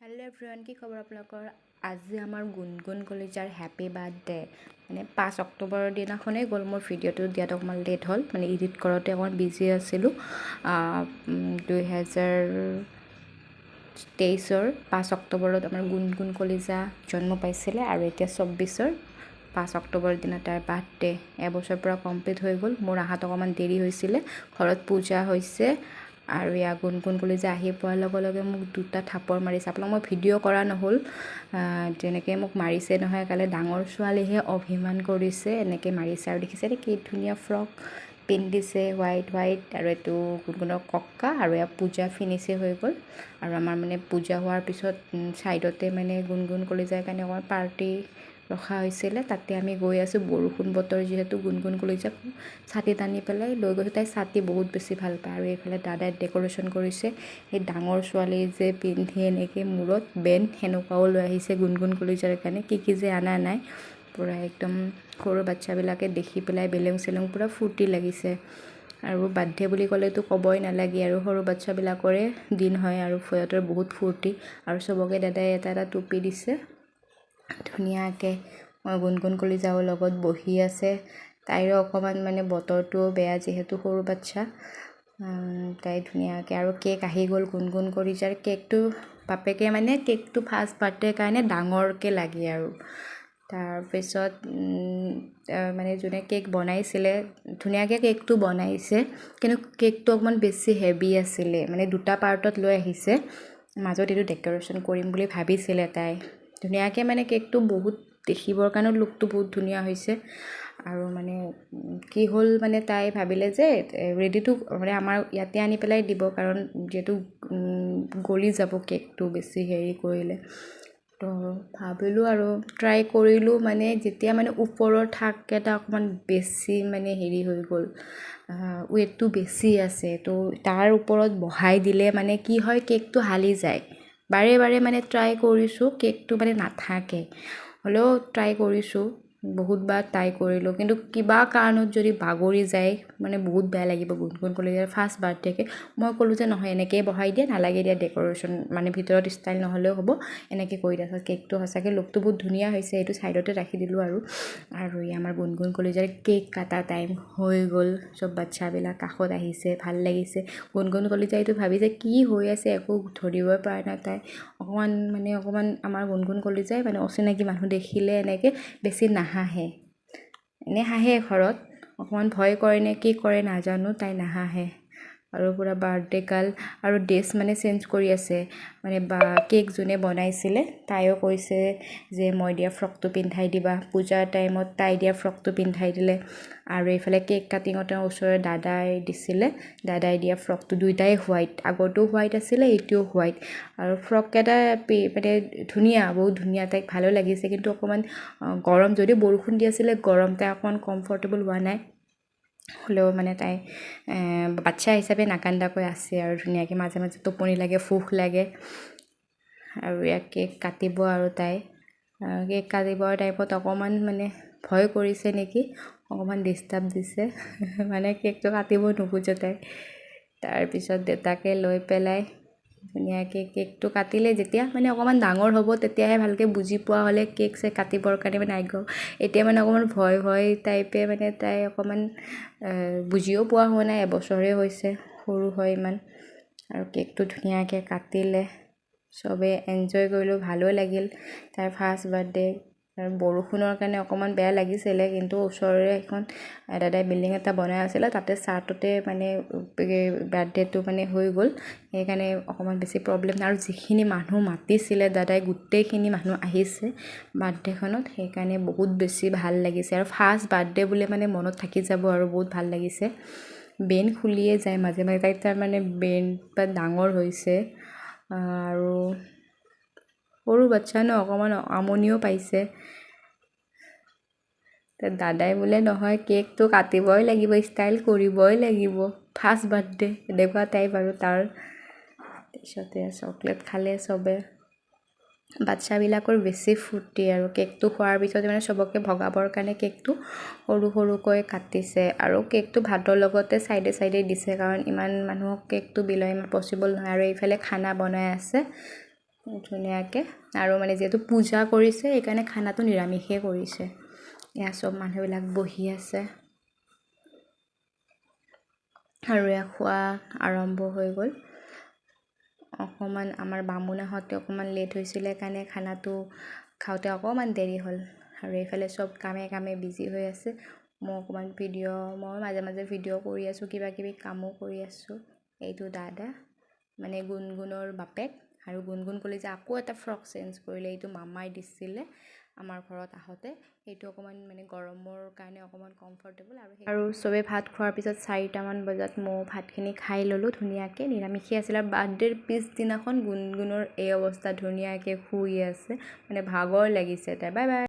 Hello everyone की खबर আপোনালোকৰ আজি আমাৰ গুণগুণ কলিজাৰ হ্যাপি বাৰ্থডে মানে 5 অক্টোবৰৰ দিনাখনেই গ'ল মোৰ ভিডিঅ'টো দিয়াত অকমান লেট হ'ল মানে এডিট কৰোঁতে অকমান বিজি আছিলোঁ 2023ৰ 5 অক্টোবৰত আমাৰ গুণগুণ কলিজা জন্ম পাইছিলে আৰু এতিয়া 24ৰ 5 অক্টোবৰৰ দিনা তাৰ বাৰ্থডে এবছৰ পৰা কমপ্লিট হৈ গ'ল মোৰ আহাত অকমান দেৰি হৈছিলে ঘৰত পূজা হৈছে আৰু ইয়া গুণগুণ কলিজা আহি পোৱাৰ লগে লগে মোক দুটা থাপৰ মাৰিছে আপোনাক মই ভিডিঅ' কৰা নহ'ল যেনেকৈ মোক মাৰিছে নহয় কালে ডাঙৰ ছোৱালীহে অভিমান কৰিছে এনেকৈ মাৰিছে আৰু দেখিছে কি ধুনীয়া ফ্ৰক পিন্ধিছে হোৱাইট আৰু এইটো গুণগুণৰ কক্কা আৰু এয়া পূজা ফিনিছে হৈ গ'ল আৰু আমাৰ মানে পূজা হোৱাৰ পিছত ছাইডতে মানে গুণগুণ কলিজাৰ কাৰণে অকণমান পাৰ্টি ৰখা হৈছিলে তাতে আমি গৈ আছোঁ বৰষুণ বতৰ যিহেতু গুণগুণ কলিজাক ছাতি টানি পেলাই লৈ গৈছোঁ তাই ছাতি বহুত বেছি ভাল পায় আৰু এইফালে দাদাই ডেক'ৰেশ্যন কৰিছে সেই ডাঙৰ ছোৱালী যে পিন্ধি এনেকৈ মূৰত বেন সেনেকুৱাও লৈ আহিছে গুণগুণ কলিজাৰ কাৰণে কি যে আনা নাই পূৰা একদম সৰু বাচ্চাবিলাকে দেখি পেলাই বেলেং চেলেং পূৰা ফূৰ্তি লাগিছে আৰু বাৰ্থডে বুলি ক'লেতো ক'বই নালাগে আৰু সৰু বাচ্চাবিলাকৰে দিন হয় আৰু সিহঁতৰ বহুত ফূৰ্তি আৰু চবকে দাদাই এটা টুপি দিছে ধুনীয়াকৈ মই গুণগুণ কলিজাও লগত বহি আছে তাইৰো অকণমান মানে বতৰটো বেয়া যিহেতু সৰু বাচ্চা তাই ধুনীয়াকৈ আৰু কেক আহি গ'ল গুণগুণ কলিজাৰ কেকটো বাপেকে মানে কেকটো ফাৰ্ষ্ট বাৰ্থডেৰ কাৰণে ডাঙৰকৈ লাগে আৰু তাৰপিছত মানে যোনে কেক বনাইছিলে ধুনীয়াকৈ কেকটো বনাইছে কিন্তু কেকটো অকণমান বেছি হেভি আছিলে মানে দুটা পাৰ্টত লৈ আহিছে মাজত এইটো ডেক'ৰেশ্যন কৰিম বুলি ভাবিছিলে তাই ধুনীয়াকৈ মানে কেকটো বহুত দেখিবৰ কাৰণে লুকটো বহুত ধুনীয়া হৈছে আৰু মানে কি হ'ল মানে তাই ভাবিলে যে ৰেডিটো মানে আমাৰ ইয়াতে আনি পেলাই দিব কাৰণ যিহেতু গলি যাব কেকটো বেছি হেৰি কৰিলে তো ভাবিলোঁ আৰু ট্ৰাই কৰিলোঁ মানে যেতিয়া মানে ওপৰৰ থাককেইটা অকণমান বেছি মানে হেৰি হৈ গ'ল ৱেটটো বেছি আছে তো তাৰ ওপৰত বহাই দিলে মানে কি হয় কেকটো হালি যায় বাৰে মানে ট্ৰাই কৰিছোঁ কেকটো মানে নাথাকে হ'লেও ট্ৰাই কৰিছোঁ বহুতবাৰ ট্ৰাই কৰিলোঁ কিন্তু কিবা কাৰণত যদি বাগৰি যায় মানে বহুত বেয়া লাগিব গুণগুণ কলিজাৰ ফাৰ্ষ্ট বাৰ্থডেকে মই ক'লোঁ যে নহয় এনেকৈয়ে বহাই দিয়া নালাগে দিয়া ডেক'ৰেশ্যন মানে ভিতৰত ষ্টাইল নহ'লেও হ'ব এনেকৈ কৰি দিয়া কেকটো সঁচাকৈ লুকটো বহুত ধুনীয়া হৈছে এইটো ছাইডতে ৰাখি দিলোঁ আৰু এই আমাৰ গুণগুণ কলিজাৰ কেক কাটা টাইম হৈ গ'ল চব বাচ্চাবিলাক কাষত আহিছে ভাল লাগিছে গুণগুণ কলিজাইটো ভাবিছে কি হৈ আছে একো ধৰিবই পৰা নাই তাই অকণমান আমাৰ গুণগুণ কলিজাই মানে অচিনাকি মানুহ দেখিলে এনেকৈ বেছি নাহাঁহে এনেই হাঁহে ঘৰত অকণমান ভয় কৰে নে কি কৰে নাজানো তাই নাহাঁহে আৰু পূৰা বাৰ্থডে গাৰ্ল আৰু ড্ৰেছ মানে চেঞ্জ কৰি আছে মানে বা কেক যোনে বনাইছিলে তাইও কৈছে যে মই দিয়া ফ্ৰকটো পিন্ধাই দিবা পূজাৰ টাইমত তাই দিয়া ফ্ৰকটো পিন্ধাই দিলে আৰু এইফালে কেক কাটিঙতে ওচৰৰে দাদাই দিয়া ফ্ৰকটো দুইটাই হোৱাইট আগৰটো হোৱাইট আছিলে এইটোও হোৱাইট আৰু ফ্ৰককেইটা মানে ধুনীয়া বহুত ধুনীয়া তাইক ভালো লাগিছে কিন্তু অকণমান গৰম যদি বৰষুণ দি আছিলে গৰম তাই অকণমান কমফৰ্টেবল হোৱা নাই হ'লেও মানে তাই বাচ্চা হিচাপে নাকান্দাকৈ আছে আৰু ধুনীয়াকৈ মাজে টোপনি লাগে ভোক লাগে আৰু ইয়াক কেক কাটিব আৰু তাই কেক কাটিবৰ টাইমত অকণমান মানে ভয় কৰিছে নেকি অকণমান ডিষ্টাৰ্ব দিছে মানে কেকটো কাটিব নোখোজে তাই তাৰপিছত দেউতাকে লৈ পেলাই ধুনীয়াকৈ কেকটো কাটিলে যেতিয়া মানে অকণমান ডাঙৰ হ'ব তেতিয়াহে ভালকৈ বুজি পোৱা হ'লে কেক চেক কাটিবৰ কাৰণে মানে আগ্ৰহ এতিয়া মানে অকণমান ভয় টাইপে মানে তাই অকণমান বুজিও পোৱা হোৱা নাই এবছৰে হৈছে সৰু হয় ইমান আৰু কেকটো ধুনীয়াকৈ কাটিলে চবে এনজয় কৰিলোঁ ভালো লাগিল তাইৰ ফাৰ্ষ্ট বাৰ্থডে আৰু বৰষুণৰ কাৰণে অকণমান বেয়া লাগিছিলে কিন্তু ওচৰৰে এখন দাদাই বিল্ডিং এটা বনাই আছিলে তাতে চাৰ্টতে মানে বাৰ্থডেটো মানে হৈ গ'ল সেইকাৰণে অকণমান বেছি প্ৰব্লেম নাই আৰু যিখিনি মানুহ মাতিছিলে দাদাই গোটেইখিনি মানুহ আহিছে বাৰ্থডেখনত সেইকাৰণে বহুত বেছি ভাল লাগিছে আৰু ফাৰ্ষ্ট বাৰ্থডে বুলি মানে মনত থাকি যাব আৰু বহুত ভাল লাগিছে বেন খুলিয়ে যায় মাজে তাই তাৰ মানে বেন বা ডাঙৰ হৈছে আৰু সৰু বাচ্চা ন অকণমান আমনিও পাইছে দাদাই বোলে নহয় কেকটো কাটিবই লাগিব ষ্টাইল কৰিবই লাগিব ফাৰ্ষ্ট বাৰ্থডে এনেকুৱা টাইপ আৰু তাৰ তাৰপিছতে চকলেট খালে চবে বাচ্চাবিলাকৰ বেছি ফূৰ্তি আৰু কেকটো খোৱাৰ পিছতে মানে চবকে ভগাবৰ কাৰণে কেকটো সৰুকৈ কাটিছে আৰু কেকটো ভাতৰ লগতে চাইডে দিছে কাৰণ ইমান মানুহক কেকটো বিলোৱা ইমান পচিবল নহয় আৰু এইফালে খানা বনাই আছে ধুনীয়াকৈ আৰু মানে যিহেতু পূজা কৰিছে সেইকাৰণে খানাটো নিৰামিষেই কৰিছে। এয়া চব মানুহবিলাক বহি আছে আৰু এয়া খোৱা আৰম্ভ হৈ গ'ল। অকণমান আমাৰ বামুণ আহোঁতে অকণমান লেট হৈছিলে কাৰণে খানাটো খাওঁতে অকণমান দেৰি হ'ল আৰু এইফালে চব কামে কামে বিজি হৈ আছে। মই অকণমান মই মাজে মাজে ভিডিঅ' কৰি আছোঁ, কিবা কিবি কামো কৰি আছোঁ। এইটো দাদা মানে গুণগুণৰ বাপেক আৰু গুণগুণ কলিজা আকৌ এটা ফ্ৰক চেঞ্জ কৰিলে। এইটো মামাই দিছিলে আমাৰ ঘৰত আহোঁতে। সেইটো অকণমান মানে গৰমৰ কাৰণে অকণমান কমফৰ্টেবল আৰু চবেই ভাত খোৱাৰ পিছত 4টামান বজাত মই ভাতখিনি খাই ল'লোঁ ধুনীয়াকৈ। নিৰামিষেই আছিল আৰু বাৰ্থডেৰ পিছদিনাখন গুণগুণৰ এই অৱস্থা, ধুনীয়াকৈ শুই আছে, মানে ভাগৰ লাগিছে তাই। Bye bye.